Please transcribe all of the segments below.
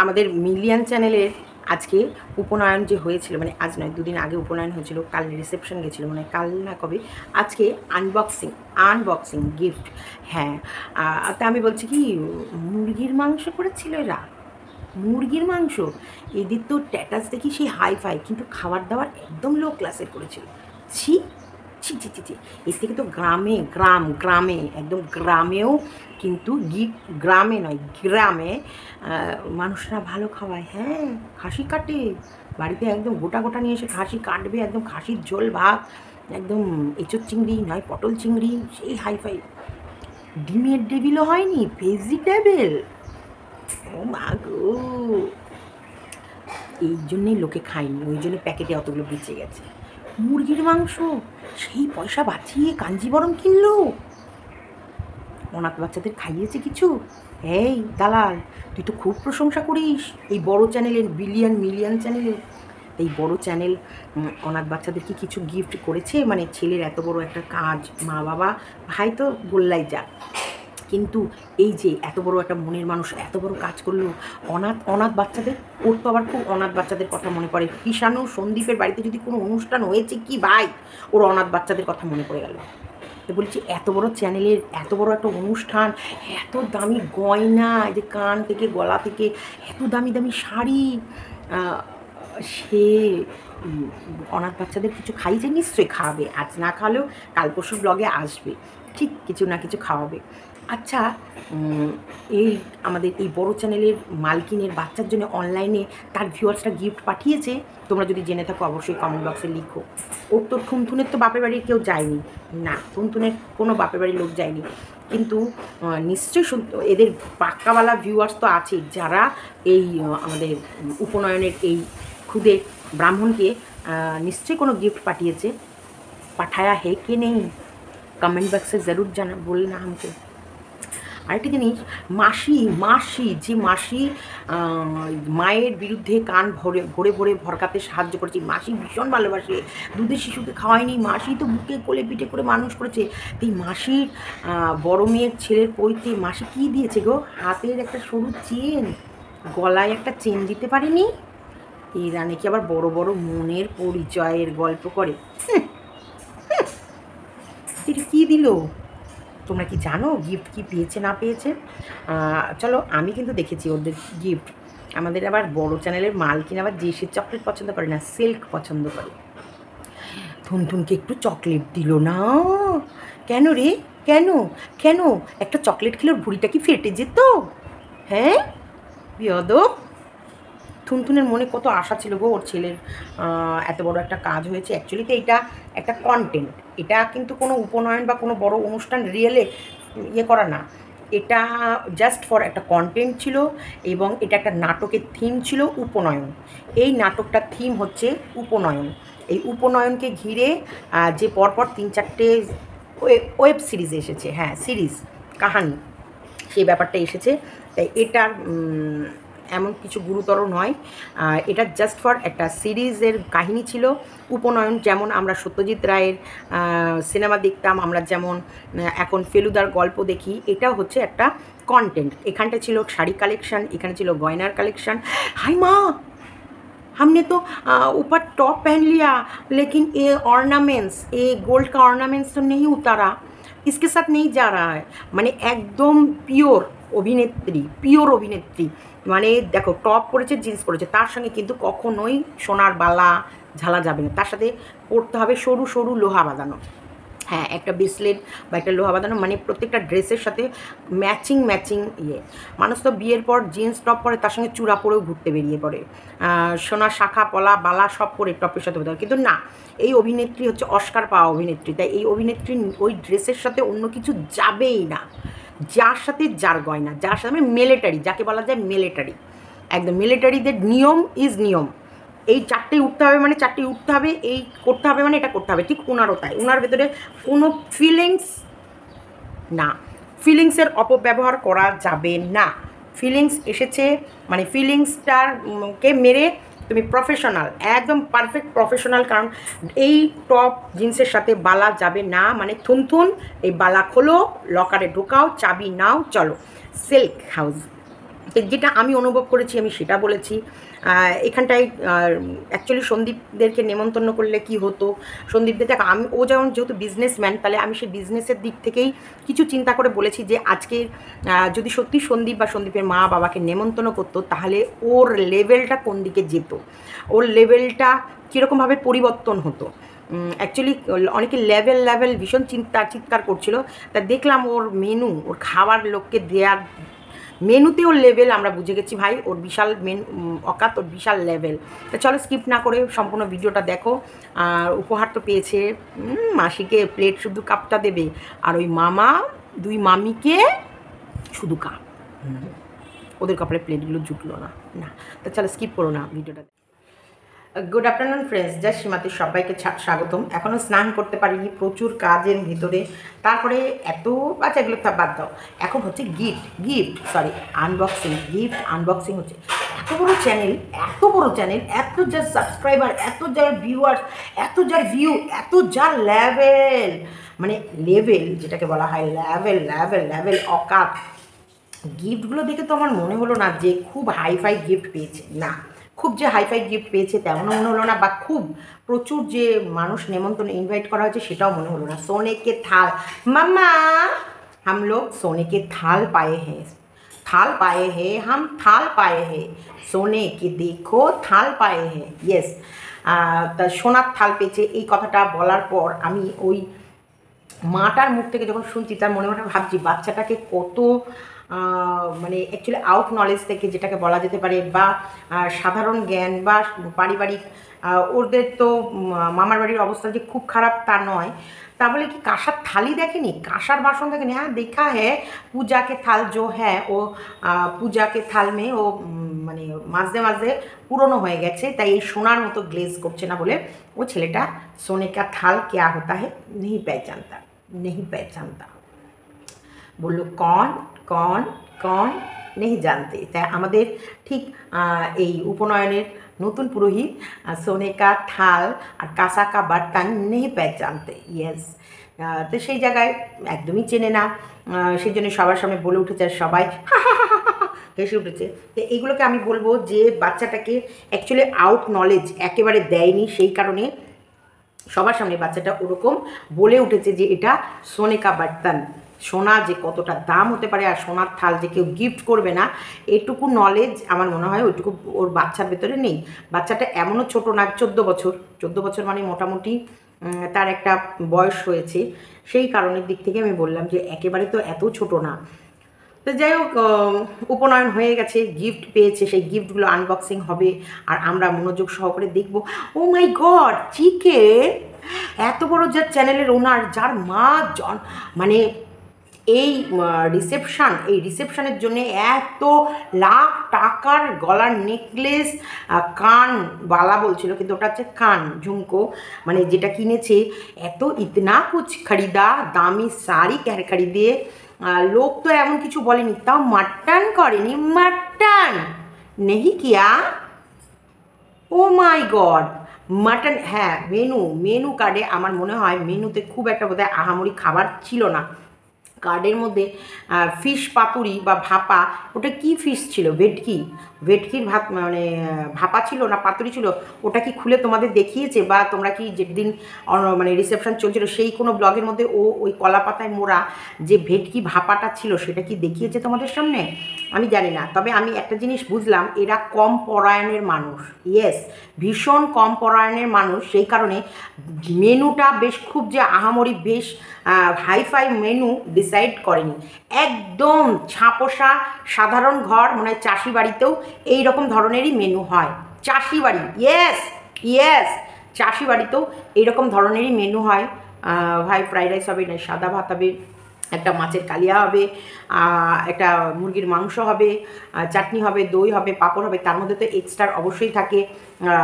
আমাদের মিলিয়ন চ্যানেলের আজকে উপনয়ন যে হয়েছিল, মানে আজ নয়, দুদিন আগে উপনয়ন হয়েছিল, কাল রিসেপশন গেছিলো, মানে কাল না কবে, আজকে আনবক্সিং গিফট। হ্যাঁ, তা আমি বলছি কি, মুরগির মাংস করেছিল এরা, মুরগির মাংস। এদের তো স্ট্যাটাস দেখি সেই হাই ফাই, কিন্তু খাবার দাবার একদম লো ক্লাসের করেছিল। ছি ছি ছি ছি ছি। এর থেকে তো গ্রামে একদম গ্রামেও কিন্তু গ্রামে নয়, গ্রামে মানুষরা ভালো খাওয়ায়। হ্যাঁ, খাসি কাটে বাড়িতে, একদম গোটা গোটা নিয়ে এসে খাসি কাটবে, একদম খাসির ঝোল ভাত, একদম এঁচোড় চিংড়ি নয় পটল চিংড়ি, সেই হাই ফাই। ডিমের টেবিলও হয়নি, ভেজিটেবল। ও মা গো, এই জন্যেই লোকে খায়নি, ওই জন্য প্যাকেটে অতগুলো বেঁচে গেছে। মুরগির মাংস, সেই পয়সা বাঁচিয়ে কাঞ্জিবরম কিনলো, অনাথ বাচ্চাদের খাইয়েছে কিছু? এই দালাল, তুই তো খুব প্রশংসা করিস এই বড় চ্যানেলের, মিলিয়ন চ্যানেলের। এই বড় চ্যানেল অনাথ বাচ্চাদেরকে কিছু গিফট করেছে, মানে ছেলের এত বড় একটা কাজ, মা বাবা ভাই তো বললাই যা, কিন্তু এই যে এত বড় একটা মনের মানুষ এত বড় কাজ করলো অনাথ বাচ্চাদের। ওর তো আবার খুব অনাথ বাচ্চাদের কথা মনে পড়ে। কিষাণু সন্দীপের বাড়িতে যদি কোনো অনুষ্ঠান হয়েছে কি ভাই, ওর অনাথ বাচ্চাদের কথা মনে পড়ে গেল। তো বলছি, এত বড় চ্যানেলের এত বড় একটা অনুষ্ঠান, এত দামি গয়না, যে কান থেকে গলা থেকে এত দামি দামি শাড়ি, সে অনাথ বাচ্চাদের কিছু খাইয়েছে, নিশ্চয়ই খাওয়াবে, আজ না খাওয়ালেও কাল পরশু ব্লগে আসবে, ঠিক কিছু না কিছু খাওয়াবে। আচ্ছা, এই আমাদের এই বড় চ্যানেলের মালকিনের বাচ্চার জন্য অনলাইনে তার ভিউয়ার্সরা গিফট পাঠিয়েছে, তোমরা যদি জেনে থাকো অবশ্যই কমেন্ট বক্সে লিখো। ওর তো ঠুনঠুনের তো বাপের বাড়ির কেউ যায়নি, না ঠুনঠুনের কোনো বাপের বাড়ির লোক যায়নি, কিন্তু নিশ্চয়ই এদের পাক্কাওয়ালা ভিউয়ার্স তো আছে, যারা এই আমাদের উপনয়নের এই খুদে ব্রাহ্মণকে নিশ্চয়ই কোনো গিফট পাঠিয়েছে। পাঠায়া হে কে নেই, कमेंट बॉक्स से ज़रूर जाना बोलना हमको। আরেকটা জিনিস, যে মাসি মায়ের বিরুদ্ধে কান ভরে ভরকাতে সাহায্য করেছে, মাসি ভীষণ ভালোবাসে, দুধের শিশুকে খাওয়ায়নি, মাসি তো বুকে কোলে পিঠে করে মানুষ করেছে। এই মাসির বড় মেয়ের ছেলের পৈতে মাসি কী দিয়েছে গো, হাতের একটা সরু চেন, গলায় একটা চেন দিতে পারেনি। এরা নাকি আবার বড় বড় মনের পরিচয়ের গল্প করে। এটা কী দিল, তোমরা কি জানো গিফট কি পেয়েছে না পেয়েছে? চলো, আমি কিন্তু দেখেছি ওদের গিফট। আমাদের আবার বড় চ্যানেলের মালকিন আবার দেশের চকলেট পছন্দ করে না, সিল্ক পছন্দ করে। থুনথুনকে একটু চকলেট দিল না, কেন রে, কেন কেন? একটা চকলেট খেলে ওর ভুঁড়িটা কি ফেটে যেত? হ্যাঁ বিয়দব। থুনথুনের মনে কত আশা ছিল গো, ওর ছেলের এত বড় একটা কাজ হয়েছে। অ্যাকচুয়ালি তো এটা একটা কন্টেন্ট, এটা কিন্তু কোনো উপনয়ন বা কোনো বড় অনুষ্ঠান রিয়েলে ইয়ে করা না, এটা জাস্ট ফর একটা কন্টেন্ট ছিল, এবং এটা একটা নাটকের থিম ছিল উপনয়ন। এই নাটকটার থিম হচ্ছে উপনয়ন। এই উপনয়নকে ঘিরে যে পরপর 3-4টে ওয়েব সিরিজ এসেছে, হ্যাঁ সিরিজ কাহানি, সেই ব্যাপারটা এসেছে। তাই এটার এমন কিছু গুরুতর নয়, এটা জাস্ট ফর একটা সিরিজের কাহিনী ছিল। উপনয়ন যেমন আমরা সত্যজিৎ রায়ের সিনেমা দেখতাম, আমরা যেমন এখন ফেলুদার গল্প দেখি, এটাও হচ্ছে একটা কন্টেন্ট। এখানটা ছিল শাড়ি কালেকশন, এখানে ছিল গয়নার কালেকশন। हाय माँ, हमने तो ऊपर टॉप पहन लिया, लेकिन ये ऑर्नामेंट्स, ये गोल्ड का ऑर्नामेंट्स तो नहीं उतारा, इसके साथ नहीं जा रहा है। মানে একদম পিওর অভিনেত্রী, মানে দেখো টপ পরেছে, জিন্স পরেছে, তার সঙ্গে কিন্তু কখনোই সোনার বালা ঝালা যাবে না, তার সাথে পরতে হবে সরু সরু লোহা বাঁধানো, হ্যাঁ একটা ব্রেসলেট বা একটা লোহা বাঁধানো, মানে প্রত্যেকটা ড্রেসের সাথে ম্যাচিং ইয়ে। মানুষ তো বিয়ের পর জিন্স টপ পরে, তার সঙ্গে চূড়া পরেও ঘুরতে বেরিয়ে পড়ে, সোনার শাখা পলা বালা সব পরে টপের সাথে হতে হবে, কিন্তু না, এই অভিনেত্রী হচ্ছে অস্কার পাওয়া অভিনেত্রী, তাই এই অভিনেত্রী ওই ড্রেসের সাথে অন্য কিছু যাবেই না, যার সাথে যার গয়না, যার সাথে মিলিটারি, যাকে বলা যায় মিলিটারি, একদম মিলিটারিদের নিয়ম ইজ নিয়ম। এই 4টেই উঠতে হবে মানে 4টেই উঠতে হবে, এই করতে হবে মানে এটা করতে হবে, ঠিক ওনারও তাই। ওনার ভেতরে কোনো ফিলিংস না, ফিলিংসের অপব্যবহার করা যাবে না। ফিলিংস এসেছে মানে ফিলিংসটাকে মেরে তুমি প্রফেশনাল, একদম পারফেক্ট প্রফেশনাল, কারণ এই টপ জিন্সের সাথে বালা যাবে না, মানে থুনথুন এই বালা খোলো, লকারে ঢোকাও, চাবি নাও, চলো সিল্ক হাউস। যেটা আমি অনুভব করেছি আমি সেটা বলেছি। এখানটায় অ্যাকচুয়ালি সন্দীপদেরকে নেমন্তন্ন করলে কি হতো, সন্দীপদের দেখ আমি ও যেমন যেহেতু বিজনেসম্যান, তাহলে আমি সেই বিজনেসের দিক থেকেই কিছু চিন্তা করে বলেছি যে আজকে যদি সত্যি সন্দীপ বা সন্দীপের মা বাবাকে নেমন্তন্ন করতো, তাহলে ওর লেভেলটা কোন দিকে যেত, ওর লেভেলটা কীরকমভাবে পরিবর্তন হতো। অ্যাকচুয়ালি অনেকে লেভেল ভীষণ চিৎকার করছিল, তা দেখলাম ওর মেনু, ওর খাবার লোককে দেওয়ার মেনুতে ওর লেভেল আমরা বুঝে গেছি ভাই, ওর বিশাল অকাত, ওর বিশাল লেভেল। তো চলো স্কিপ না করে সম্পূর্ণ ভিডিওটা দেখো। আর উপহার তো পেয়েছে, মাসিকে প্লেট শুধু কাপটা দেবে, আর ওই মামা দুই মামিকে শুধু কাপ, ওদের কপালে প্লেটগুলো জুটলো না। তো চলো স্কিপ করো না ভিডিওটা। গুড আফটারনুন ফ্রেন্ডস, জাস্ট সীমাতে সবাইকে স্বাগতম। এখনও স্নান করতে পারিনি, প্রচুর কাজের ভিতরে। তারপরে এত আচ্ছা এগুলো বাদ দাও, এখন হচ্ছে আনবক্সিং হচ্ছে। এত বড় চ্যানেল, এত যার সাবস্ক্রাইবার, এত যার ভিউয়ার্স, এত যার ভিউ, এত যার লেভেল, মানে লেভেল যেটাকে বলা হয় লেভেল অকাত। গিফটগুলো দেখে তো আমার মনে হলো না যে খুব হাইফাই গিফট পেয়েছে, না খুব যে হাইফাই গিফট পেয়েছে তেমনও মনে হলো না, বা খুব প্রচুর যে মানুষ নেমন্তন্ন ইনভাইট করা হয়েছে সেটাও মনে হলো না। সোনে কে থাল, মাম্মা हम लोग सोने के थाल पाए हैं, हम थाल पाए हैं, सोने के देखो थाल पाए हैं। ইয়েস, তা সোনার থাল পেয়েছে এই কথাটা বলার পর আমি ওই মাটার মুখ থেকে যখন শুনছি, তার মনে মনে ভাবছি বাচ্চাটাকে কত মানে অ্যাকচুয়ালি আউট নলেজ থেকে যেটাকে বলা যেতে পারে, বা সাধারণ জ্ঞান বা পারিবারিক, ওদের তো মামার বাড়ির অবস্থা যে খুব খারাপ তা নয়। তা বলে কি কাঁসার থালি দেখেনি, কাঁসার বাসন দেখেনি? হ্যাঁ দেখা হ্যাঁ, পূজাকে থাল জো হ্যাঁ, ও পূজাকে থাল মেয়ে ও মানে মাঝে পুরনো হয়ে গেছে, তাই এই সোনার মতো গ্লেজ করছে না বলে ও ছেলেটা সোনে কা থাল কেয়া হতা হে नहीं पहचानता বললো কন কন কন নেই জানতে। তাই আমাদের ঠিক এই উপনয়নের নতুন পুরোহিত সোনে কা থাল আর কাঁসা কা বার্তান নেই পহচানতে। ইয়েস, তো সেই জায়গায় একদমই চেনে না, সেই জন্য সবার সামনে বলে উঠেছে আর সবাই হেসে উঠেছে। তো এইগুলোকে আমি বলবো যে বাচ্চাটাকে অ্যাকচুয়ালি আউট নলেজ একেবারে দেয়নি, সেই কারণে সবার সামনে বাচ্চাটা ওরকম বলে উঠেছে যে এটা সোনে কা বার্তান, সোনা যে কতটা দাম হতে পারে, আর সোনার থাল যে কেউ গিফট করবে না, এটুকু নলেজ আমার মনে হয় ওইটুকু ওর বাচ্চার ভেতরে নেই। বাচ্চাটা এমনও ছোটো না, 14 বছর মানে মোটামুটি তার একটা বয়স হয়েছে, সেই কারণের দিক থেকে আমি বললাম যে একেবারে তো এত ছোটো না। তো যাই হোক, উপনয়ন হয়ে গেছে, গিফট পেয়েছে, সেই গিফটগুলো আনবক্সিং হবে আর আমরা মনোযোগ সহকারে দেখব। ও মাই গড, চিকেন! এত বড় যার চ্যানেলের ওনার, যার মা মানে এই রিসেপশানের জন্য এত লাখ টাকার গলার নেকলেস, কান বালা বলছিল কিন্তু ওটা হচ্ছে কান ঝুমকো, মানে যেটা কিনেছে, এত ইতনা কুচ খরিদা, দামি শাড়ি খরিদে, লোক তো এমন কিছু বলেনি, তাও মাটন করেনি, মাটন নেহি কিয়া। ও মাই গড, মাটন! হ্যাঁ, মেনু কার্ডে আমার মনে হয় মেনুতে খুব একটা বোধহয় আহামরি খাবার ছিল না। কার্ডের মধ্যে ফিশ পাতুরি বা ভাপা, ওটা কি ফিশ ছিল? ভেটকির ভাত, মানে ভাপা ছিল না পাতুরি ছিল, ওটা কি খুলে তোমাদের দেখিয়েছে? বা তোমরা কি যেদিন মানে রিসেপশন চলছিল সেই কোনো ব্লগের মধ্যে ওই কলা পাতায় মোড়া যে ভেটকি ভাপাটা ছিল সেটা কি দেখিয়েছে তোমাদের সামনে? আমি জানি না, তবে আমি একটা জিনিস বুঝলাম, এরা কম পরায়ণের মানুষ। ইয়েস, ভীষণ কম পরায়ণের মানুষ, সেই কারণে মেনুটা বেশ খুব যে আহামরি বেশ হাইফাই মেনু ডিসাইড করেনি, একদম ছাপোষা সাধারণ ঘর, মনে হয় চাষি বাড়িতেও এই রকম ধরনেরই মেনু হয়। চাষি বাড়ি, ইয়েস, চাষি বাড়িতেও এইরকম ধরনেরই মেনু হয়। ভাই ফ্রাইড রাইস হবে, না সাদা ভাত হবে, একটা মাছের কালিয়া হবে, একটা মুরগির মাংস হবে, চাটনি হবে, দই হবে, পাঁপড় হবে, তার মধ্যে তো এক্সট্রা অবশ্যই থাকে,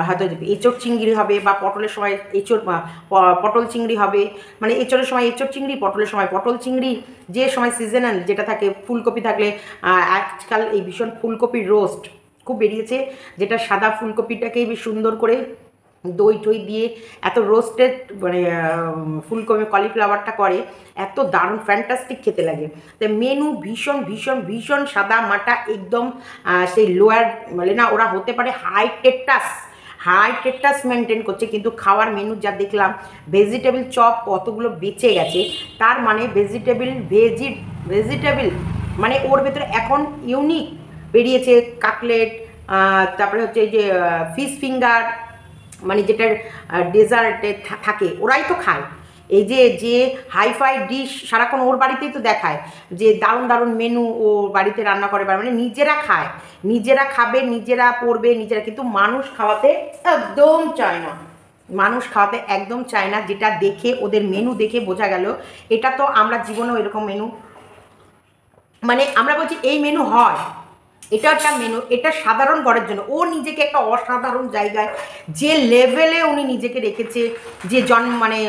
হয়তো এঁচোড় চিংড়ি হবে, বা পটলের সময় পটল চিংড়ি হবে, মানে এঁচোড়ের সময় এঁচোড় চিংড়ি, পটলের সময় পটল চিংড়ি, যে সময় সিজনাল যেটা থাকে, ফুলকপি থাকলে আজকাল এই ভীষণ ফুলকপির রোস্ট খুব বেরিয়েছে, যেটা সাদা ফুলকপিটাকেই বেশ সুন্দর করে দই টই দিয়ে এত রোস্টেড মানে ফুলকপি কলিফ্লাওয়ারটা করে, এত দারুণ ফ্যান্টাস্টিক খেতে লাগে। তো মেনু ভীষণ ভীষণ ভীষণ সাদা মাটা একদম, সেই লোয়ার মানে না, ওরা হতে পারে হাই টেটাস মেনটেন করছে, কিন্তু খাওয়ার মেনু যা দেখলাম, ভেজিটেবল চপ কতগুলো বেঁচে গেছে, তার মানে ভেজিটেবল মানে ওর ভেতরে এখন ইউনিক বেরিয়েছে কাটলেট, তারপরে হচ্ছে এই যে ফিশ ফিঙ্গার, মানে যেটার ডেজার্টে থাকে, ওরাই তো খায়। এই যে যে হাইফাই ডিশ সারাক্ষণ ওর বাড়িতেই তো দেখায় যে দারুণ দারুণ মেনু ও বাড়িতে রান্না করে, মানে নিজেরা খায়, নিজেরা খাবে, নিজেরা পড়বে, নিজেরা, কিন্তু মানুষ খাওয়াতে একদম চায় না, মানুষ খাওয়াতে একদম চায় না। যেটা দেখে ওদের মেনু দেখে বোঝা গেল, এটা তো আমরা জীবনেও এরকম মেনু, মানে আমরা বলছি এই মেনু হয়, এটা একটা মেনু, এটা সাধারণ ঘরের জন্য। ও নিজেকে একটা অসাধারণ জায়গায়, যে লেভেলে উনি নিজেকে রেখেছে, যে মানে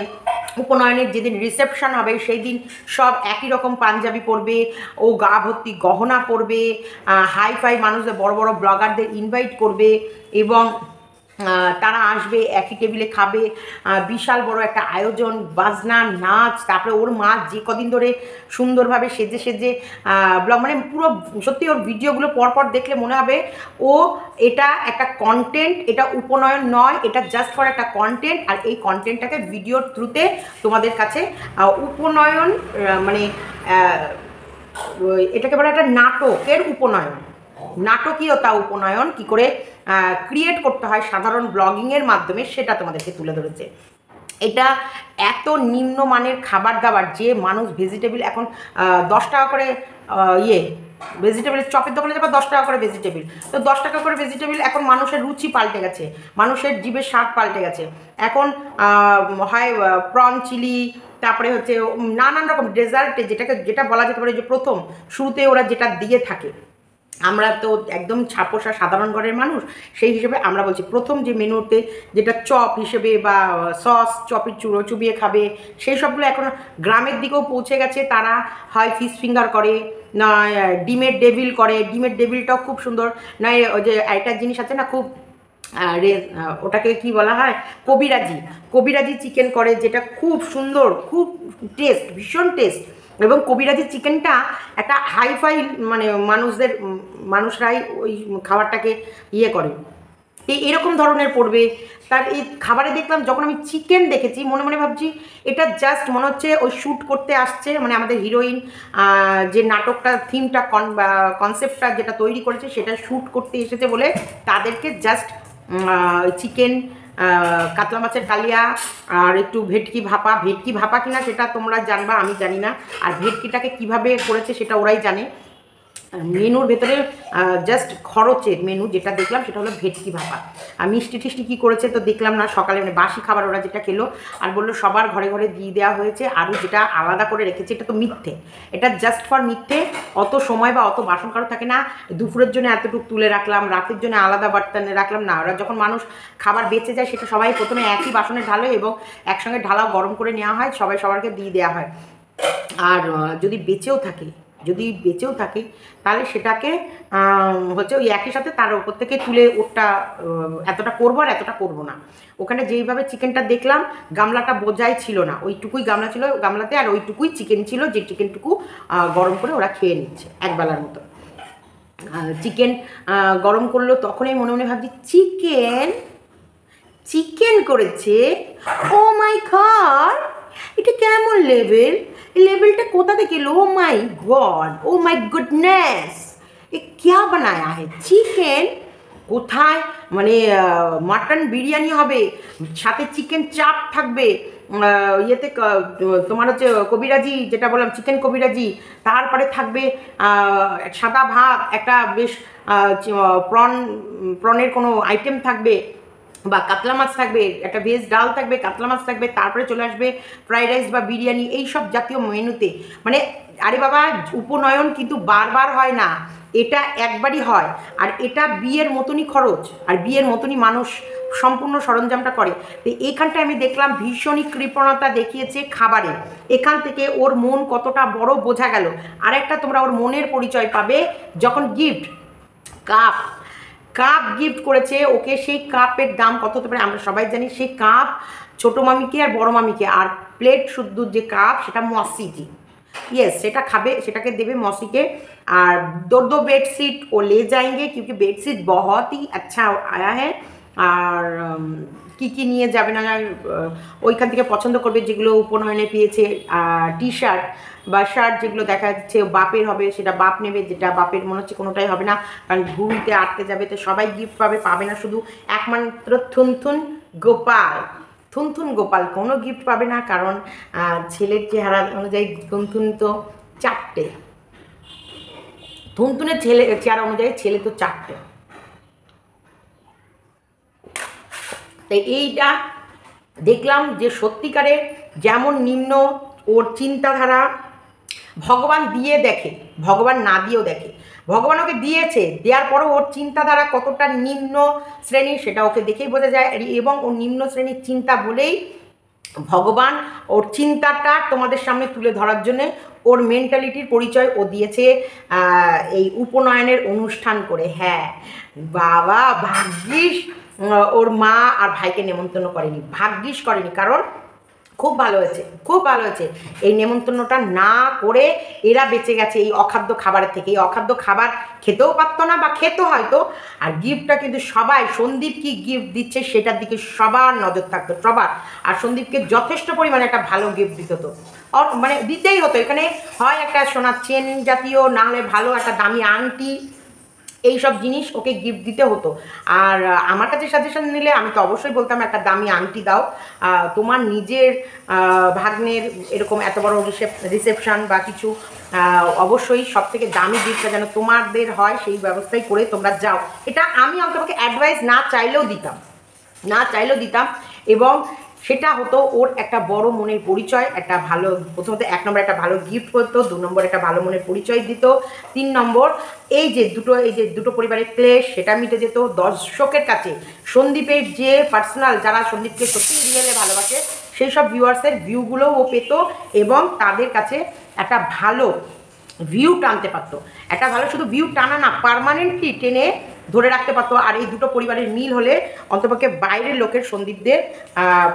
উপনয়নের যেদিন রিসেপশন হবে সেই দিন সব একই রকম পাঞ্জাবি পরবে, ও গা ভর্তি গহনা পরবে, হাই ফাই মানুষদের, বড় বড় ব্লগারদের ইনভাইট করবে, এবং তারা আসবে একই টেবিলে খাবে, বিশাল বড় একটা আয়োজন, বাজনা, নাচ, তারপরে ওর মা যে কদিন ধরে সুন্দরভাবে সেজে সেজে ব্লগ, মানে পুরো সত্যি ওর ভিডিওগুলো পরপর দেখলে মনে হবে ও এটা একটা কন্টেন্ট, এটা উপনয়ন নয়, এটা জাস্ট ফর একটা কন্টেন্ট, আর এই কন্টেন্টটাকে ভিডিওর থ্রুতে তোমাদের কাছে উপনয়ন মানে এটাকে বলে একটা নাটকের উপনয়ন, নাটকীয়তা উপনয়ন কি করে ক্রিয়েট করতে হয় সাধারণ ব্লগিংয়ের মাধ্যমে, সেটা তোমাদেরকে তুলে ধরেছে। এটা এত নিম্নমানের খাবার দাবার, যে মানুষ ভেজিটেবল এখন 10 টাকা করে ভেজিটেবলের চপের দোকানে যাবে 10 টাকা করে ভেজিটেবল, তো 10 টাকা করে ভেজিটেবল এখন মানুষের রুচি পাল্টে গেছে, মানুষের জিভের স্বাদ পাল্টে গেছে। এখন হয় প্রন চিলি, তারপরে হচ্ছে নানান রকম ডেজার্টে, যেটা বলা যেতে পারে যে প্রথম শুরুতে ওরা যেটা দিয়ে থাকে, আমরা তো একদম ছাপোষা সাধারণ ঘরের মানুষ, সেই হিসেবে আমরা বলছি প্রথম যে মেনুতে যেটা চপ হিসেবে বা সস চপের চুড়ো চুবিয়ে খাবে, সেই সবগুলো এখন গ্রামের দিকেও পৌঁছে গেছে। তারা হয় ফিশ ফিঙ্গার করে, নয় ডিমের ডেভিল করে, ডিমের ডেভিলটাও খুব সুন্দর, নয় ওই যে একটা জিনিস আছে না খুব ওটাকে কি বলা হয়, কবিরাজি চিকেন করে, যেটা খুব সুন্দর, খুব টেস্ট, ভীষণ টেস্ট। এবং কবিরাজি চিকেনটা একটা হাইফাই মানে মানুষরাই ওই খাবারটাকে করে, এরকম ধরনের পড়বে। তার এই খাবারে দেখলাম, যখন আমি চিকেন দেখেছি মনে মনে ভাবছি এটা জাস্ট মনে হচ্ছে ওই শ্যুট করতে আসছে, মানে আমাদের হিরোইন যে নাটকটা থিমটা কনসেপ্টটা যেটা তৈরি করেছে সেটা শ্যুট করতে এসেছে বলে তাদেরকে জাস্ট চিকেন, কাতলা মাছের কালিয়া, আর একটু ভেটকি ভাপা কিনা সেটা তোমরা জানবা, আমি জানি না। আর ভেটকিটাকে কিভাবে করেছে সেটা ওরাই জানে। মেনুর ভেতরে জাস্ট খরচের মেনু যেটা দেখলাম সেটা হলো ভেটকি ভাপা। আর মিষ্টি টিষ্টি কী করেছে তো দেখলাম না, সকালে মানে বাসি খাবার ওরা যেটা খেলো, আর বললো সবার ঘরে ঘরে দিয়ে দেওয়া হয়েছে, আরও যেটা আলাদা করে রেখেছে এটা তো মিথ্যে, এটা জাস্ট ফর মিথ্যে। অত সময় বা অত বাসন কারো থাকে না, দুপুরের জন্য এতটুকু তুলে রাখলাম, রাতের জন্য আলাদা বার্তানে রাখলাম না। ওরা যখন মানুষ খাবার বেঁচে যায় সেটা সবাই প্রথমে একই বাসনে ঢালো এবং একসঙ্গে ঢালাও গরম করে নেওয়া হয়, সবাইকে দিয়ে দেওয়া হয়। আর যদি বেঁচেও থাকে তাহলে সেটাকে হচ্ছে ওই একই সাথে তার ওপর থেকে তুলে ওটা এতটা করবো আর এতটা করবো না। ওখানে যেইভাবে চিকেনটা দেখলাম, গামলাটা বোঝাই ছিল না, ওইটুকুই গামলা ছিল গামলাতে, আর ওইটুকুই চিকেন ছিল, যে চিকেনটুকু গরম করে ওরা খেয়ে নিচ্ছে একবেলার মতো। চিকেন গরম করলো, তখনই মনে মনে ভাবছি চিকেন করেছে, ও মাই গড, এটা কেমন লেভেল, এই লেভেলটা কোথা থেকে এলো, ও মাই গড, ও মাই গুডনেস, এ ক্যা বানায়া है চিকেন, কোথায় মানে মাটন বিরিয়ানি হবে, সাথে চিকেন চাপ থাকবে, ইয়েতে তোমার হচ্ছে কবিরাজি যেটা বললাম চিকেন কবিরাজি, তারপরে থাকবে সাদা ভাত, একটা বেশ প্রনের কোনো আইটেম থাকবে, বা কাতলা মাছ থাকবে, একটা ভেজ ডাল থাকবে, কাতলা মাছ থাকবে, তারপরে চলে আসবে ফ্রাইড রাইস বা বিরিয়ানি, এই সব জাতীয় মেনুতে। মানে আরে বাবা, উপনয়ন কিন্তু বারবার হয় না, এটা একবারই হয়, আর এটা বিয়ের মতনই খরচ, আর বিয়ের মতনই মানুষ সম্পূর্ণ সরঞ্জামটা করে। তো এইখানটায় আমি দেখলাম ভীষণই কৃপণতা দেখিয়েছে খাবারে, এখান থেকে ওর মন কতটা বড় বোঝা গেল। আর একটা তোমরা ওর মনের পরিচয় পাবে যখন গিফট কাপ গিফট করেছে ওকে। সেই কাপের দাম কত হতে পারে আমরা সবাই জানি। সেই কাপ ছোটো মামিকে আর বড় মামিকে, আর প্লেট শুদ্ধ যে কাপ সেটা মসিজি, यस सेटा खाबे, सेटाके देवे मौसी के। और दो बेडशीट वो ले जाएंगे क्योंकि बेडशीट बहुत ही अच्छा आया है। और কি নিয়ে যাবে না ওইখান থেকে পছন্দ করবে, যেগুলো উপনয়নে পেয়েছে টি শার্ট বা শার্ট যেগুলো দেখা যাচ্ছে বাপের হবে সেটা বাপ নেবে, যেটা বাপের মনে হচ্ছে কোনোটাই হবে না, কারণ ঘুরিতে আটকে যাবে। তো সবাই গিফট পাবে, পাবে না শুধু একমাত্র থুনথুন গোপাল। থুনথুন গোপাল কোনো গিফট পাবে না, কারণ ছেলের চেহারা অনুযায়ী থুনথুন তো চারটে, থুনথুনের চেহারা অনুযায়ী ছেলে তো চারটে। তাই এইটা দেখলাম যে সত্যিকারে যেমন নিম্ন ওর চিন্তাধারা, ভগবান দিয়ে দেখে, ভগবান না দিয়েও দেখে। ভগবান ওকে দিয়েছে, দেওয়ার পরও ওর চিন্তাধারা কতটা নিম্ন শ্রেণীর সেটা ওকে দেখেই বোঝা যায়। এবং ওর নিম্ন শ্রেণীর চিন্তা বলেই ভগবান ওর চিন্তাটা তোমাদের সামনে তুলে ধরার জন্যে ওর মেন্টালিটির পরিচয় ও দিয়েছে এই উপনয়নের অনুষ্ঠান করে। হ্যাঁ বাবা, ভাগ্যিস ওর মা আর ভাইকে নেমন্তন্ন করেনি, ভাগ্যিস করেনি, কারণ খুব ভালো হয়েছে, খুব ভালো হয়েছে। এই নেমন্তন্নটা না করে এরা বেঁচে গেছে এই অখাদ্য খাবারের থেকে। এই অখাদ্য খাবার খেতেও পারতো না, বা খেত হয়তো। আর গিফটটা কিন্তু সবাই, সন্দীপ কি গিফট দিচ্ছে সেটার দিকে সবার নজর থাকতো, সবার। আর সন্দীপকে যথেষ্ট পরিমাণে একটা ভালো গিফট দিতে হতো, মানে দিতেই হতো। এখানে হয় একটা সোনার চেন জাতীয়, না হলে ভালো একটা দামি আংটি, এই সব জিনিস ওকে গিফট দিতে হতো। আর আমার কাছে সাজেশন নিলে আমি তো অবশ্যই বলতাম একটা দামি আংটি দাও। তোমার নিজের ভাগ্নের এরকম এত বড় রিসেপশন বা কিছু, অবশ্যই সব থেকে দামি গিফটটা যেন তোমাদের হয় সেই ব্যবস্থাই করে তোমরা যাও। এটা আমি অন্তপক্ষে অ্যাডভাইস না চাইলেও দিতাম। এবং সেটা হতো ওর একটা বড় মনের পরিচয়, একটা ভালো, প্রথমত 1 নম্বর একটা ভালো গিফট হতো, 2 নম্বর একটা ভালো মনের পরিচয় দিত, 3 নম্বর এই যে দুটো পরিবারের ক্লেশ সেটা মিটে যেত। দর্শকের কাছে সন্দীপের যে পার্সোনাল, যারা সন্দীপকে সত্যি রিয়েলে ভালোবাসে সেই সব ভিউয়ার্সের ভিউগুলোও ও পেত, এবং তাদের কাছে একটা ভালো ভিউ টানতে পারতো। একটা ভালো শুধু ভিউ টানা না, পার্মানেন্টলি টেনে ধরে রাখতে পারতো। আর এই দুটো পরিবারের মিল হলে অন্তপক্ষে বাইরের লোকের সন্দীপদের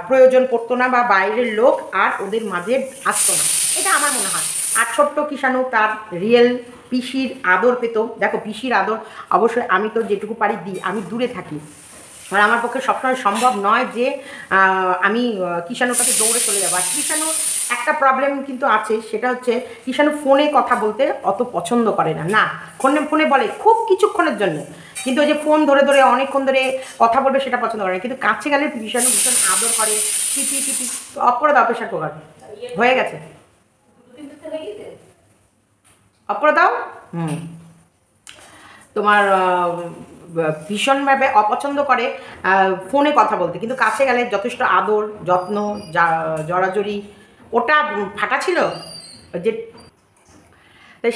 প্রয়োজন পড়তো না, বা বাইরের লোক আর ওদের মাঝে আসতো না, এটা আমার মনে হয়। আর ছোট্ট কিষাণু তার রিয়েল পিসির আদর পেত। দেখো পিসির আদর অবশ্যই আমি তো যেটুকু পারি দিই, আমি দূরে থাকি, আর আমার পক্ষে সবসময় সম্ভব নয় যে আমি কিষাণুর কাছে দৌড়ে চলে যাবো। আর কিষাণুর একটা প্রবলেম কিন্তু আছে, সেটা হচ্ছে কিষাণু ফোনে কথা বলতে অত পছন্দ করে না। ফোনে বলে খুব কিছুক্ষণের জন্য, কিন্তু ওই যে ফোন ধরে অনেকক্ষণ ধরে কথা বলবে সেটা পছন্দ করে না। কিন্তু কাছে গেলে কিষাণু ভীষণ আদর করে, টিপি অফ করে দাও, প্রেশার কুকার হয়ে গেছে, অফ করে দাও। তোমার ভীষণভাবে অপছন্দ করে ফোনে কথা বলতে, কিন্তু কাছে গেলে যথেষ্ট আদর যত্ন জড়াজড়ি। ওটা ফাটা ছিল যে,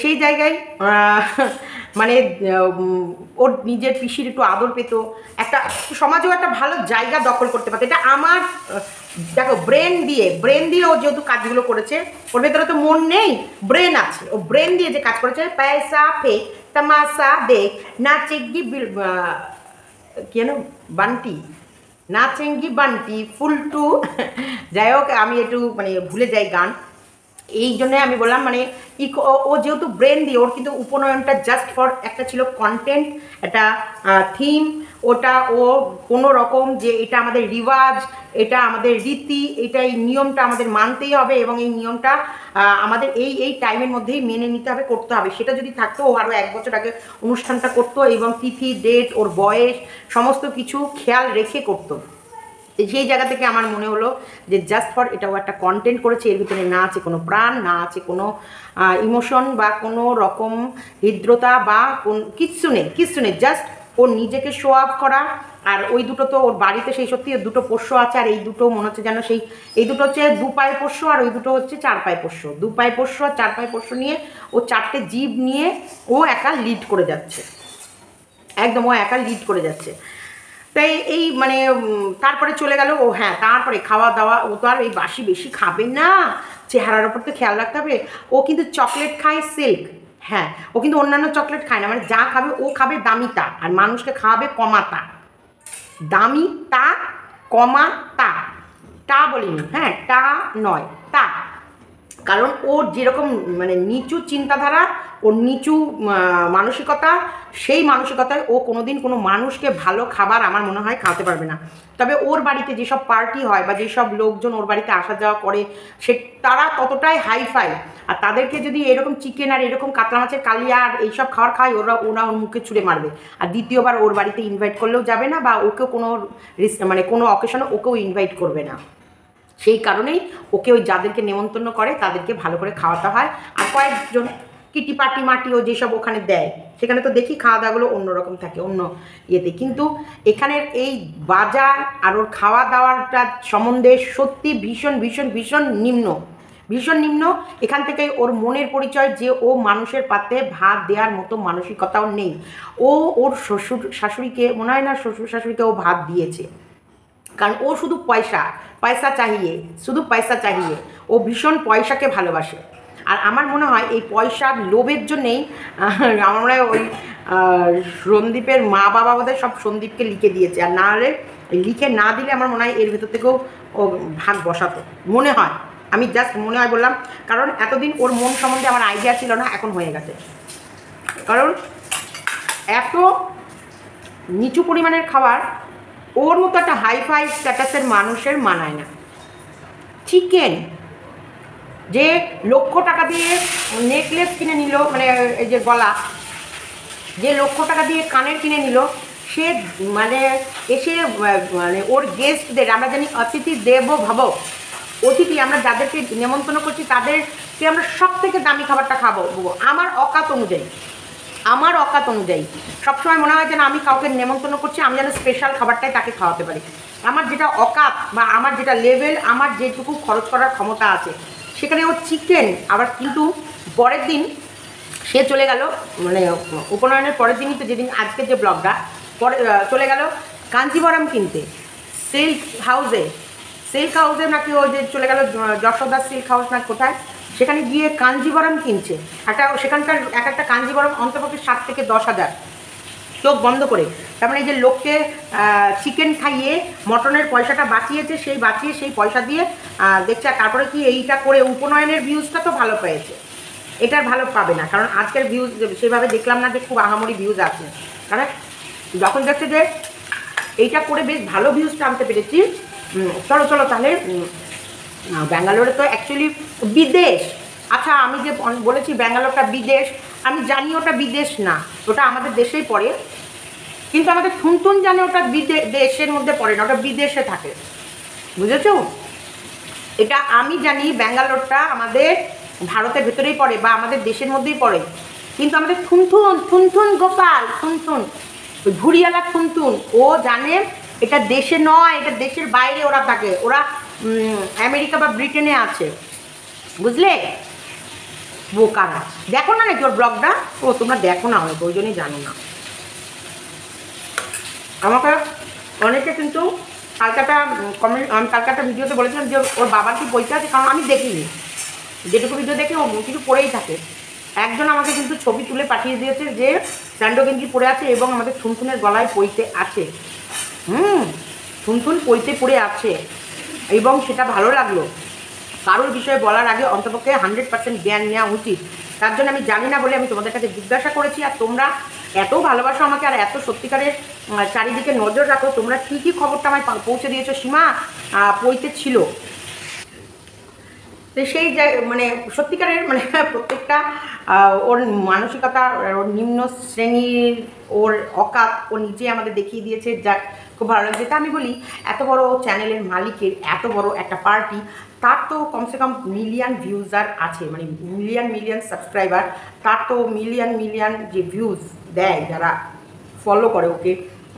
সেই জায়গায় মানে ওর নিজের পিসির একটু আদর পেত, একটা সমাজেও একটা ভালো জায়গা দখল করতে পারতো। এটা আমার দেখো ব্রেন দিয়ে ও যেহেতু কাজগুলো করেছে, ওর ভেতরে তো মন নেই, ব্রেন আছে, ও ব্রেন দিয়ে যে কাজ করেছে। পয়সা ফে তামাশা দেখ নাচেঙ্গি কেন বান্টি, নাচেঙ্গি বান্টি ফুলটু, যাই হোক আমি একটু মানে ভুলে যাই গান, এই জন্যে আমি বললাম মানে ও যেহেতু ব্রেন দিয়ে, ওর কিন্তু উপনয়নটা জাস্ট ফর একটা ছিল কন্টেন্ট, একটা থিম। ওটা ও কোনো রকম যে এটা আমাদের রিওয়াজ, এটা আমাদের রীতি, এটা এই নিয়মটা আমাদের মানতেই হবে, এবং এই নিয়মটা আমাদের এই টাইমের মধ্যেই মেনে নিতে হবে, করতে হবে। সেটা যদি থাকতো ও আরও 1 বছর আগে অনুষ্ঠানটা করতো, এবং তিথি ডেট ওর বয়স সমস্ত কিছু খেয়াল রেখে করতো। সেই জায়গা থেকে আমার মনে হলো যে জাস্ট ফর এটাও একটা কন্টেন্ট করেছে, এর ভিতরে না আছে কোনো প্রাণ, না আছে কোনো ইমোশন বা কোনো রকম হৃদ্রতা বা কিচ্ছু নেই, জাস্ট ওর নিজেকে শো আপ করা। আর ওই দুটো তো ওর বাড়িতে সেই সত্যি দুটো পোষ্য আছে, আর এই দুটো মনে হচ্ছে যেন এই দুটো হচ্ছে 2 পায়ে পোষ্য, আর ওই দুটো হচ্ছে 4 পায়ে পোষ্য। 2 পায়ে পোষ্য আর 4 পায়ে পোষ্য নিয়ে ও 4টে জীব নিয়ে ও একা লিড করে যাচ্ছে, একদম ও একা লিড করে যাচ্ছে। তাই এই মানে তারপরে চলে গেল ও। হ্যাঁ তারপরে খাওয়া দাওয়া, ও তো আর এই বাসি বেশি খাবে না, চেহারার ওপর তো খেয়াল রাখতে হবে। ও কিন্তু চকলেট খায় সিল্ক, হ্যাঁ, ও কিন্তু অন্যান্য চকলেট খায় না, মানে যা খাবে ও খাবে দামিটা আর মানুষকে খাওয়াবে কমাতা। দামিতা কমাতা, টা বলিনি, হ্যাঁ টা নয় তা। কারণ ওর যেরকম মানে নিচু চিন্তাধারা, ওর নিচু মানসিকতা, সেই মানসিকতায় ও কোনোদিন কোনো মানুষকে ভালো খাবার আমার মনে হয় খাওয়াতে পারবে না। তবে ওর বাড়িতে যেসব পার্টি হয় বা যেসব লোকজন ওর বাড়িতে আসা যাওয়া করে সে তারা ততটাই হাইফাই, আর তাদেরকে যদি এরকম চিকেন আর এরকম কাতলা মাছের কালিয়া আর এইসব খাবার খায় ওরা ওরা ওর মুখে ছুঁড়ে মারবে, আর দ্বিতীয়বার ওর বাড়িতে ইনভাইট করলেও যাবে না বা ওকেও কোনো মানে কোনো অকেশনে ওকেও ইনভাইট করবে না। সেই কারণেই ওকে ওই যাদেরকে নেমন্তন্ন করে তাদেরকে ভালো করে খাওয়াতে হয়। আর কয়েকজন কিটি পাটি মাটিও যেসব ওখানে দেয় সেখানে তো দেখি খাওয়া দাওয়াগুলো অন্যরকম থাকে অন্য ইয়েতে, কিন্তু এখানের এই বাজার আর ওর খাওয়া দাওয়াটা সম্বন্ধে সত্যি ভীষণ ভীষণ ভীষণ নিম্ন, ভীষণ নিম্ন। এখান থেকে ওর মনের পরিচয় যে ও মানুষের পাতে ভাত দেওয়ার মতো মানসিকতাও নেই। ও ওর শ্বশুর শাশুড়িকে মনে হয় না শ্বশুর শাশুড়িকে ও ভাত দিয়েছে, কারণ ও শুধু পয়সা পয়সা চাহিয়ে, শুধু পয়সা চাহিয়ে, ও ভীষণ পয়সাকে ভালোবাসে। আর আমার মনে হয় এই পয়সার লোভের জন্যেই আমার মনে হয় ওই সন্দীপের মা বাবা বোধহয় সব সন্দীপকে লিখে দিয়েছে, আর না হলে লিখে না দিলে আমার মনে হয় এর ভেতর থেকেও ও ভাগ বসাতো মনে হয়। আমি জাস্ট মনে হয় বললাম, কারণ এতদিন ওর মন সম্বন্ধে আমার আইডিয়া ছিল না, এখন হয়ে গেছে। কারণ এত নিচু পরিমাণের খাবার ওর মতো একটা হাইফাই স্ট্যাটাসের মানুষের মানায় না। চিকেন যে লক্ষ টাকা দিয়ে নেকলেস কিনে নিল, মানে এই যে গলা, যে লক্ষ টাকা দিয়ে কানের কিনে নিল, সে মানে এসে মানে ওর গেস্টদের, আমরা জানি অতিথি দেব ভাব, অতিথি আমরা যাদেরকে নেমন্তন্ন করছি তাদেরকে আমরা সব থেকে দামি খাবারটা খাবো আমার অকাত অনুযায়ী। আমার অকাত অনুযায়ী সবসময় মনে হয় যেন আমি কাউকে নেমন্তন্ন করছি, আমি যেন স্পেশাল খাবারটাই তাকে খাওয়াতে পারি। আমার যেটা অকাত বা আমার যেটা লেভেল, আমার যেটুকু খরচ করার ক্ষমতা আছে সেখানে ও চিকেন। আবার কিন্তু পরের দিন সে চলে গেল, মানে উপনয়নের পরের দিনই তো, যেদিন আজকের যে ব্লগটা, পরে চলে গেল কাঞ্জিবরম কিনতে সিল্ক হাউসে। সিল্ক হাউসে নাকি ও যে চলে গেল যশোদা সিল্ক হাউস না কোথায়, সেখানে গিয়ে কাঞ্জিবরম কিনছে। সেখানকার এক একটা কাঞ্জিবরম অন্তপক্ষে 7 থেকে 10,000, চোখ বন্ধ করে। তার মানে এই যে লোককে চিকেন খাইয়ে মটনের পয়সাটা বাঁচিয়েছে, সেই বাঁচিয়ে সেই পয়সা দিয়ে দেখছে। তারপরে কি এইটা করে উপনয়নের ভিউজটা তো ভালো পেয়েছে, এটার ভালো পাবে না, কারণ আজকের ভিউজ সেভাবে দেখলাম না যে খুব আহামরি ভিউজ আছে। কারণ যখন দেখছে যে এইটা করে বেশ ভালো ভিউজ টানতে পেরেছি, চলো চলো তাহলে ব্যাঙ্গালোরে তো অ্যাকচুয়ালি বিদেশ। আচ্ছা আমি যে বলেছি ব্যাঙ্গালোরটা বিদেশ, আমি জানি ওটা বিদেশ না, ওটা আমাদের দেশেই পড়ে, কিন্তু আমাদের থুনথুন জানে ওটা দেশের মধ্যে পড়ে না, ওটা বিদেশে থাকে, বুঝেছো? এটা আমি জানি ব্যাঙ্গালোরটা আমাদের ভারতের ভেতরেই পড়ে বা আমাদের দেশের মধ্যেই পড়ে, কিন্তু আমাদের থুনথুন থুনথুন গোপাল থুনথুন, ওই ঘুড়িওয়ালা থুনথুন, ও জানে এটা দেশে নয়, এটা দেশের বাইরে ওরা থাকে, ওরা আমেরিকা বা ব্রিটেনে আছে, বুঝলে? বোকারা দেখো না নাকি ওর ব্লগটা? ও তোমরা দেখো না, অনেক ওই জন্যই জানো না। আমাকে অনেকে কিন্তু কালকাটা কমেন্ট, আমি কালকাটা ভিডিওতে বলেছিলাম যে ওর বাবার কি পয়সা আছে, কারণ আমি দেখিনি, যেটুকু ভিডিও দেখি ও কিছু পরেই থাকে। একজন আমাকে কিন্তু ছবি তুলে পাঠিয়ে দিয়েছে যে স্যান্ডো গেঞ্জি পরে আছে এবং আমাদের থুনথুনের গলায় পইতে আছে, থুনথুন পইতে পড়ে আছে, এবং সেটা ভালো লাগলো। কারোর বিষয়ে বলার আগে অন্তপক্ষে 100% জ্ঞান নেওয়া উচিত। তার জন্য আমি জানি না বলে আমি তোমাদের কাছে জিজ্ঞাসা করেছি, আর তোমরা এত ভালোবাসো আমাকে আর এত সত্যিকারের চারিদিকে নজর রাখো, তোমরা ঠিকই খবরটা আমায় পৌঁছে দিয়েছো, সীমা পইতে ছিল। তো সেই মানে সত্যিকারের মানে প্রত্যেকটা ওর মানসিকতা, ওর নিম্ন শ্রেণীর, ওর অকাত ও নিজে আমাদের দেখিয়ে দিয়েছে, যা খুব ভালো লাগছে। তা আমি বলি এত বড় চ্যানেলের মালিকের এত বড় একটা পার্টি, তার তো কমসে কম মিলিয়ন ভিউজার আছে, মানে মিলিয়ন সাবস্ক্রাইবার, তার তো মিলিয়ন যে ভিউজ দেয় যারা ফলো করে ওকে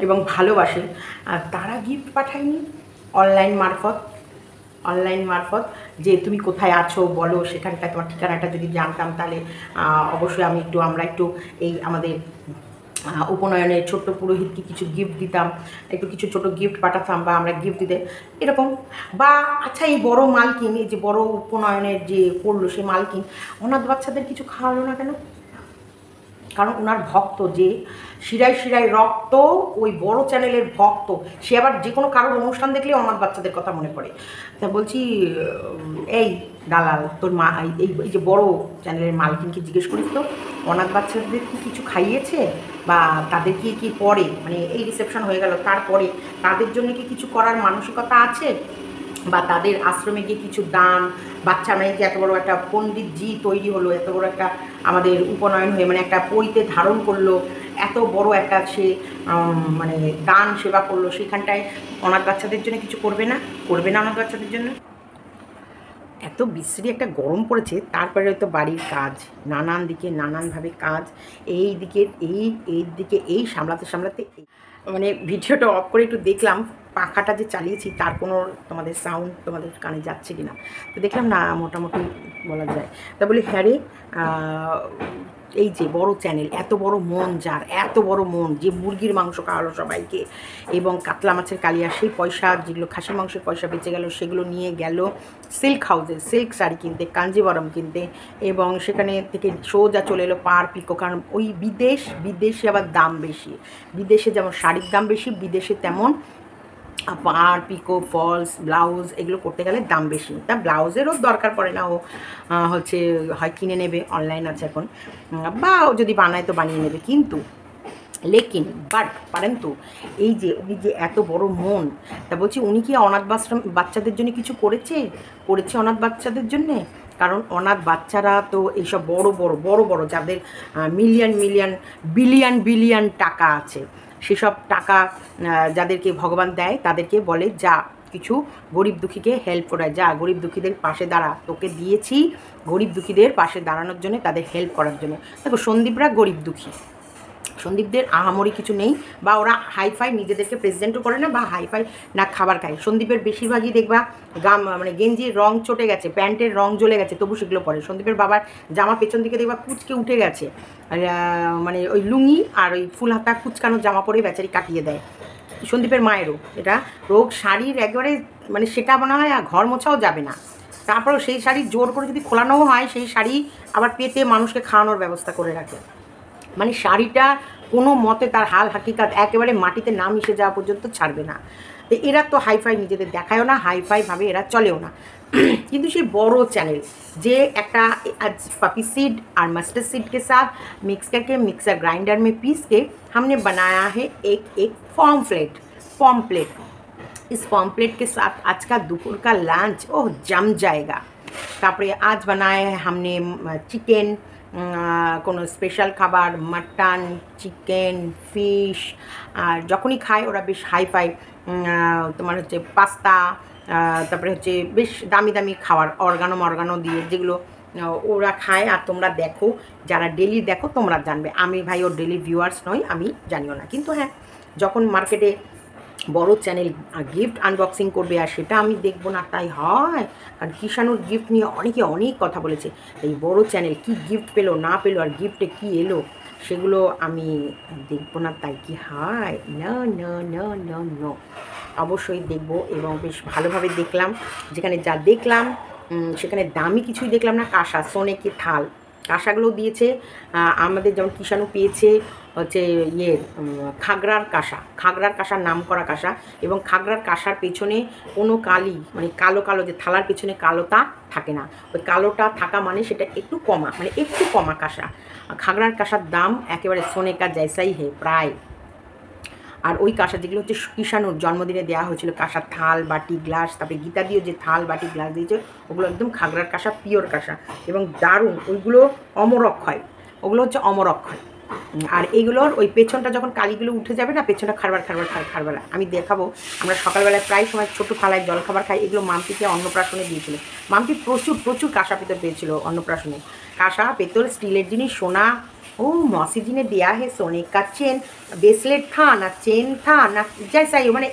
এবং ভালোবাসে, তারা গিফট পাঠায়নি অনলাইন মারফত যে তুমি কোথায় আছো বলো, সেখানটায় তোমার ঠিকানাটা যদি জানতাম তাহলে অবশ্যই আমরা একটু এই আমাদের উপনয়নের ছোট্ট পুরোহিতকে কিছু গিফট দিতাম, একটু কিছু ছোটো গিফট পাঠাতাম বা আমরা গিফট দিতে এরকম। বা আচ্ছা এই বড় মালকিন, এই যে বড় উপনয়নের যে করলো সে মালকিন অনাথ বাচ্চাদের কিছু খাওয়ালো না কেন? কারণ ওনার ভক্ত যে শিরায় শিরায় রক্ত, ওই বড় চ্যানেলের ভক্ত, সে আবার যে কোনো কারোর অনুষ্ঠান দেখলে অনাথ বাচ্চাদের কথা মনে পড়ে। তা বলছি, এই দালাল, তোর মা এই যে বড় চ্যানেলের মালকিনকে জিজ্ঞেস করিস তো অনাথ বাচ্চাদের কি কিছু খাইয়েছে, বা তাদের কি পরে, মানে এই রিসেপশন হয়ে গেল তারপরে তাদের জন্য কি কিছু করার মানসিকতা আছে, বা তাদের আশ্রমে গিয়ে কিছু দান, বাচ্চা মেয়ে যে এত বড় একটা পণ্ডিতজি তৈরি হলো, এত বড় একটা আমাদের উপনয়ন হয়ে মানে একটা পৈতে ধারণ করলো, এত বড় একটা সে মানে দান সেবা করলো, সেখানটায় অনাথ বাচ্চাদের জন্য কিছু করবে না অনাথ বাচ্চাদের জন্য? এত বিশ্রী একটা গরম পড়েছে, তারপরে হয়তো বাড়ির কাজ, নানান দিকে নানানভাবে কাজ, এই দিকে এই সামলাতে সামলাতে মানে ভিডিওটা অফ করে একটু দেখলাম পাখাটা যে চালিয়েছি তার কোনো তোমাদের সাউন্ড তোমাদের কানে যাচ্ছে কিনা, তো দেখলাম না, মোটামুটি বলা যায়। তা বলি হ্যাঁ রে, এই যে বড় চ্যানেল, এত বড় মন, যার এত বড় মন, যে মুরগির মাংস খাওয়ালো সবাইকে এবং কাতলা মাছের কালিয়া, সেই পয়সা যেগুলো খাসির মাংসের পয়সা বেঁচে গেল সেগুলো নিয়ে গেল সিল্ক হাউসে সিল্ক শাড়ি কিনতে, কাঞ্জিবরম কিনতে, এবং সেখানে থেকে সোজা চলে এলো পার পিকো। কারণ ওই বিদেশে আবার দাম বেশি, বিদেশে যেমন শাড়ির দাম বেশি, বিদেশে তেমন পার পিকো ফলস ব্লাউজ এগুলো করতে গেলে দাম বেশি। তা ব্লাউজেরও দরকার পড়ে না, ও হচ্ছে হয় কিনে নেবে, অনলাইন আছে এখন, বা ও যদি বানায় তো বানিয়ে নেবে, কিন্তু লেকিন পারেন তো এই যে উনি যে এত বড় মন, তা বলছি উনি কি অনাথ বাচ্চাদের জন্য কিছু করেছে অনাথ বাচ্চাদের জন্যে? কারণ অনাথ বাচ্চারা তো এইসব বড় যাদের মিলিয়ন বিলিয়ন টাকা আছে, সেসব টাকা যাদেরকে ভগবান দেয় তাদেরকে বলে যা কিছু গরিব দুঃখীকে হেল্প করায়, যা গরিব দুঃখীদের পাশে দাঁড়া, তোকে দিয়েছি গরিব দুঃখীদের পাশে দাঁড়ানোর জন্য, তাদের হেল্প করার জন্য। দেখো সন্দীপরা গরিব দুঃখী, সন্দীপদের আহামরি কিছু নেই, বা ওরা হাইফাই নিজেদেরকে প্রেজেন্টও করে না, বা হাইফাই না খাবার খায়। সন্দীপের বেশিরভাগই দেখবা মানে গেঞ্জির রং চটে গেছে, প্যান্টের রং জ্বলে গেছে, তবু সেগুলো পরে। সন্দীপের বাবার জামা পেছন দিকে দেখবা কুচকে উঠে গেছে, মানে ওই লুঙ্গি আর ওই ফুল হাতা কুচকানো জামা পরে বেচারি কাটিয়ে দেয়। সন্দীপের মায়েরও এটা রোগ, শাড়ির একবারে মানে সেটা মনে হয় ঘর মোছাও যাবে না, তারপরেও সেই শাড়ি জোর করে যদি খোলানোও হয়, সেই শাড়ি আবার পেতে মানুষকে খাওয়ানোর ব্যবস্থা করে রাখে। মানে শাড়িটা কোনো মতে তার হাল হাকিকাত একেবারে মাটিতে না মিশে যাওয়া পর্যন্ত ছাড়বে না। তো এরা তো হাইফাই নিজেদের দেখায়ও না, হাইফাইভাবে এরা চলেও না। কিন্তু সেই বড় চ্যানেल যে একটা आज पपी सीड और मस्टर्ड सीड के साथ मिक्स करके मिक्सर ग्राइंडर में पीस के हमने बनाया है एक पॉम्पलेट। इस पॉम्पलेट के साथ आज का दोपहर का लंच ओह जम जाएगा। तापरे आज बनाया है हमने चिकेन, কোনো স্পেশাল খাবার, মাটন, চিকেন, ফিশ, আর যখনই খায় ওরা বেশ হাইফাই, তোমার হচ্ছে পাস্তা, তারপরে হচ্ছে বেশ দামি দামি খাবার অর্গানো দিয়ে, যেগুলো ওরা খায়। আর তোমরা দেখো, যারা ডেলি দেখো তোমরা জানবে, আমি ভাই ওর ডেলি ভিউয়ার্স নই, আমি জানিও না। কিন্তু হ্যাঁ, যখন মার্কেটে বড় চ্যানেল গিফট আনবক্সিং করবে আর সেটা আমি দেখবো না তাই হয়? কারণ কিষাণুর গিফট নিয়ে অনেকে অনেক কথা বলেছে, এই বড় চ্যানেল কি গিফট পেলো না পেলো আর গিফটে কি এলো সেগুলো আমি দেখবো না তাই কি হয়? না না না না না, অবশ্যই দেখবো, এবং বেশ ভালোভাবে দেখলাম। যেখানে যা দেখলাম সেখানে দামি কিছুই দেখলাম না। কাঁসা, সোনে কি থাল, কাঁসাগুলো দিয়েছে আমাদের, যেমন কিষাণু পেয়েছে হচ্ছে খাগড়ার কাঁসার নাম করা কাঁসা, এবং খাগড়ার কাঁসার পেছনে কোনো কালি মানে কালো যে থালার পেছনে কালোটা থাকে না, ওই কালোটা থাকা মানে সেটা একটু কমা কাঁসা। খাগড়ার কাঁসার দাম একেবারে সোনে কা জৈসাই হে প্রায়। আর ওই কাঁসা যেগুলো হচ্ছে কিষাণুর জন্মদিনে দেওয়া হয়েছিল, কাঁসার থাল বাটি গ্লাস, তারপরে গীতা দিয়েও যে থাল বাটি গ্লাস দিয়েছে ওগুলো একদম খাগড়ার কাঁসা, পিওর কাঁসা, এবং দারুণ। ওইগুলো অমরক্ষয়, ওগুলো হচ্ছে অমরক্ষয়। আর এইগুলোর ওই পেছনটা যখন কালিগুলো উঠে যাবে না, পেছনটা খারবার আমি দেখাবো। আমরা সকালবেলায় প্রায় সময় ছোটো থালায় জলখাবার খাই, এগুলো মাম্পিকে অন্নপ্রাশনে দিয়েছিল। মাম্পি প্রচুর কাঁসা পেতল পেয়েছিল অন্নপ্রাশনে, কাঁসা পেতল স্টিলের জিনিস, সোনা। ओ मौसी जी ने दिया है सोने का चेन, ब्रेसलेट था ना चेन था ना जैसा ही মানে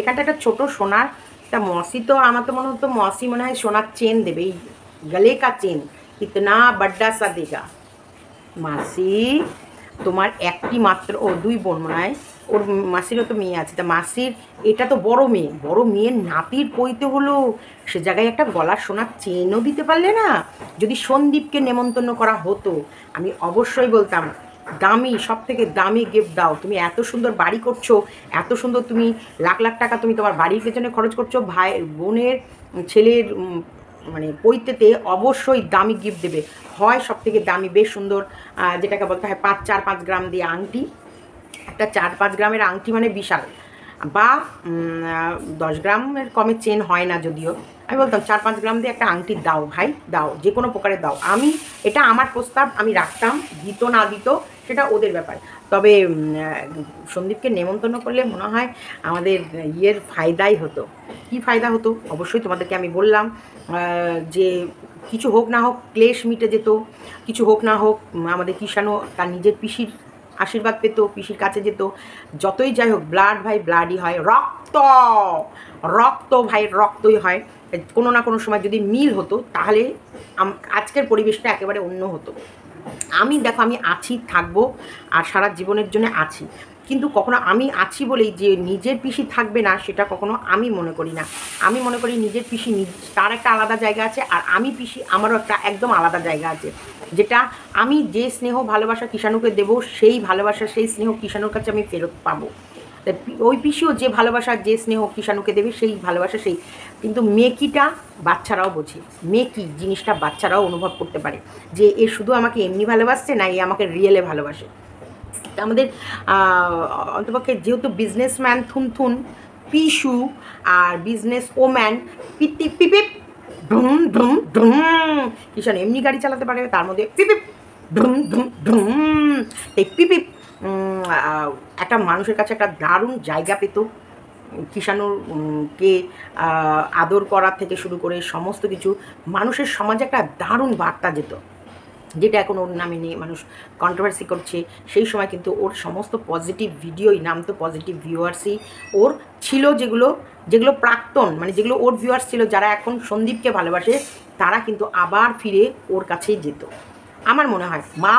এখানটা একটা ছোটো সোনার, তা মসি তো আমার তো মনে হতো মসি মনে হয় সোনার চেন দেবে, এই গলে কা চেন কিতনা বড়া সা দেগা। মাসি তোমার একটি মাত্র, ও দুই বোন মনে হয়, ওর মাসিরও তো মেয়ে আছে, তা মাসির এটা তো বড় মেয়ে, বড় মেয়ের নাতির পইতে হলো, সে জায়গায় একটা গলার সোনার চেনও দিতে পারলে না। যদি সন্দীপকে নেমন্তন্ন করা হতো আমি অবশ্যই বলতাম দামি, সব থেকে দামি গিফট দাও। তুমি এত সুন্দর বাড়ি করছো, এত সুন্দর, তুমি লাখ লাখ টাকা তুমি তোমার বাড়ির পেছনে খরচ করছো, ভাই বোনের ছেলের মানে পৈতেতে অবশ্যই দামি গিফট দেবে। হয় সব থেকে দামি বেশ সুন্দর, যেটাকে বলতে হয় 4-5 গ্রাম দিয়ে আংটি, একটা 4-5 গ্রামের আংটি মানে বিশাল, বা 10 গ্রামের কমে চেন হয় না যদিও। আমি বলতাম 4-5 গ্রাম দিয়ে একটা আংটি দাও ভাই, দাও, যে কোনো প্রকারে দাও। আমি এটা আমার প্রস্তাব আমি রাখতাম, দিত না দিত সেটা ওদের ব্যাপার। তবে সন্দীপকে নেমন্তন্ন করলে মনে হয় আমাদের ইয়ের ফায়দাই হতো। কী ফায়দা হতো অবশ্যই তোমাদেরকে আমি বললাম, যে কিছু হোক না হোক ক্লেশ মিটে যেত, কিছু হোক না হোক আমাদের কিষাণও তার নিজের পিসির আশীর্বাদ পেত, পিসির কাছে যেত। যতই যাই হোক ব্লাড ভাই ব্লাডই হয়, রক্ত রক্ত ভাই রক্তই হয়। কোনো না কোনো সময় যদি মিল হতো তাহলে আজকের পরিবেশটা একেবারে অন্য হতো। আমি দেখো আমি আছি, থাকবো, আর সারা জীবনের জন্য আছি, কিন্তু কখনো আমি আছি বলেই যে নিজের পিসি থাকবে না সেটা কখনো আমি মনে করি না। আমি মনে করি নিজের পিসি তার একটা আলাদা জায়গা আছে, আর আমি পিসি আমারও একটা একদম আলাদা জায়গা আছে, যেটা আমি যে স্নেহ ভালোবাসা কিষাণুকে দেবো সেই ভালোবাসা সেই স্নেহ কিষাণুর কাছে আমি ফেরত পাবো। ওই পিসিও যে ভালোবাসা যে স্নেহ কিষাণুকে দেবে সেই ভালোবাসা সেই, কিন্তু মেকিটা বাচ্চারাও বোঝে, মেকি জিনিসটা বাচ্চারাও অনুভব করতে পারে যে এ শুধু আমাকে এমনি ভালোবাসছে না, এ আমাকে রিয়েলে ভালোবাসে। আমাদের অন্তপক্ষে যেহেতু বিজনেসম্যান থুনথুন পিসু আর বিজনেস ওম্যান পিপ পিপিপ ধুম ধুম ধুম, কিষাণ এমনি গাড়ি চালাতে পারে, তার মধ্যে পিপিপ ধুম ধুম ধুম, এই পিপিপ একটা মানুষের কাছে একটা দারুণ জায়গা পেত। কিষাণুর কে আদর করা থেকে শুরু করে সমস্ত কিছু মানুষের সমাজে একটা দারুণ বার্তা যেত, যেটা এখন ওর নামে নিয়ে মানুষ কন্ট্রোভার্সি করছে। সেই সময় কিন্তু ওর সমস্ত পজিটিভ ভিডিওই নামতো পজিটিভ ভিউয়ার্সই ওর ছিল, যেগুলো যেগুলো প্রাক্তন মানে যেগুলো ওর ভিউয়ার্স ছিল যারা এখন সন্দীপকে ভালোবাসে, তারা কিন্তু আবার ফিরে ওর কাছেই যেত। আমার মনে হয় মা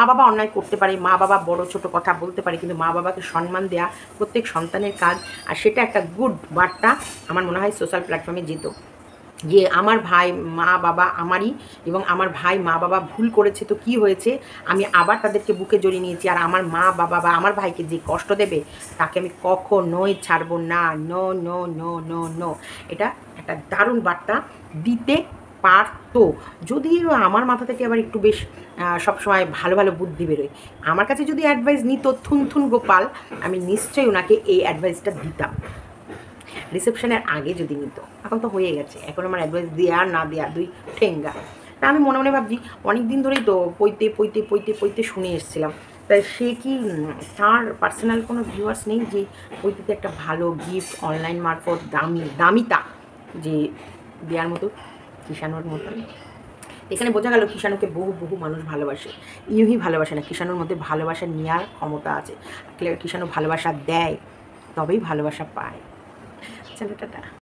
বাবা অন্যায় করতে পারে, মা বাবা বড় ছোট কথা বলতে পারে, কিন্তু মা বাবাকে সম্মান দেওয়া প্রত্যেক সন্তানের কাজ, আর সেটা একটা গুড বার্তা আমার মনে হয় সোশ্যাল প্ল্যাটফর্মে যেত, যে আমার ভাই মা বাবা আমারই, এবং আমার ভাই মা বাবা ভুল করেছে তো কি হয়েছে, আমি আবার তাদেরকে বুকে জড়িয়ে নিয়েছি, আর আমার মা বাবা বা আমার ভাইকে যে কষ্ট দেবে তাকে আমি কখনোই ছাড়বো না। No no no no no, এটা একটা দারুণ বার্তা দিতে পারতো, যদি আমার মাথা থেকে আবার একটু বেশ সবসময় ভালো ভালো বুদ্ধি বেরোয়। আমার কাছে যদি অ্যাডভাইস নিত থুনথুন গোপাল, আমি নিশ্চয়ই ওনাকে এই অ্যাডভাইসটা দিতাম রিসেপশনের আগে যদি নিত। এখন তো হয়ে গেছে, এখন আমার অ্যাডভাইস দেওয়া আর না দেওয়া দুই ঠেঙ্গা। তা আমি মনে মনে ভাবছি অনেক দিন ধরেই তো পইতে শুনে এসেছিলাম, তাই সে কি তার পার্সোনাল কোনো ভিউয়ার্স নেই যে পইতেতে একটা ভালো গিফট অনলাইন মারফত দামিতা যে দেওয়ার মতো কিষাণুর মতন। এখানে বোঝা গেল কিষাণুকে বহু বহু মানুষ ভালোবাসে, ইউহি ভালোবাসে না, কিষাণুর মধ্যে ভালোবাসা নেওয়ার ক্ষমতা আছে। কিষাণু ভালোবাসা দেয় তবেই ভালোবাসা পায়। চলো টাটা।